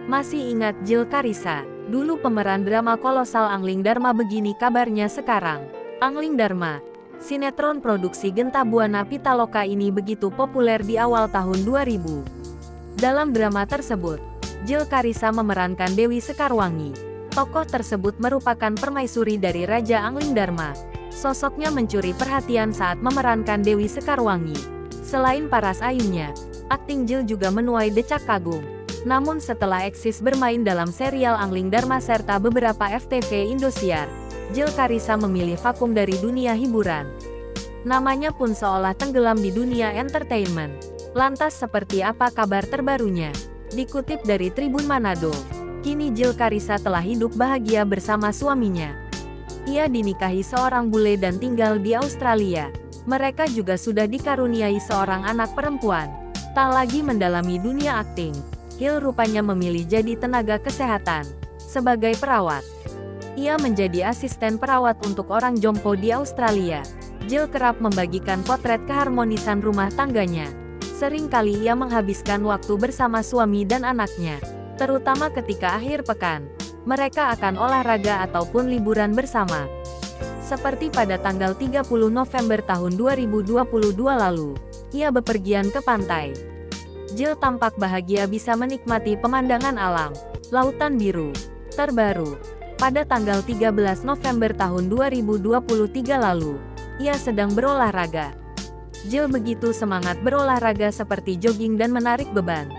Masih ingat Jill Carissa? Dulu pemeran drama kolosal Angling Dharma. Begini kabarnya sekarang. Angling Dharma, sinetron produksi Genta Buana Pitaloka ini begitu populer di awal tahun 2000. Dalam drama tersebut, Jill Carissa memerankan Dewi Sekarwangi. Tokoh tersebut merupakan permaisuri dari Raja Angling Dharma. Sosoknya mencuri perhatian saat memerankan Dewi Sekarwangi. Selain paras ayunya, akting Jill juga menuai decak kagum. Namun setelah eksis bermain dalam serial Angling Dharma serta beberapa FTV Indosiar, Jill Carissa memilih vakum dari dunia hiburan. Namanya pun seolah tenggelam di dunia entertainment. Lantas seperti apa kabar terbarunya? Dikutip dari Tribun Manado, kini Jill Carissa telah hidup bahagia bersama suaminya. Ia dinikahi seorang bule dan tinggal di Australia. Mereka juga sudah dikaruniai seorang anak perempuan. Tak lagi mendalami dunia akting, Jill rupanya memilih jadi tenaga kesehatan. Sebagai perawat, ia menjadi asisten perawat untuk orang jompo di Australia. Jill kerap membagikan potret keharmonisan rumah tangganya. Seringkali ia menghabiskan waktu bersama suami dan anaknya, terutama ketika akhir pekan. Mereka akan olahraga ataupun liburan bersama. Seperti pada tanggal 30 November tahun 2022 lalu, ia bepergian ke pantai. Jill tampak bahagia bisa menikmati pemandangan alam, lautan biru. Terbaru, pada tanggal 13 November tahun 2023 lalu, ia sedang berolahraga. Jill begitu semangat berolahraga seperti jogging dan menarik beban.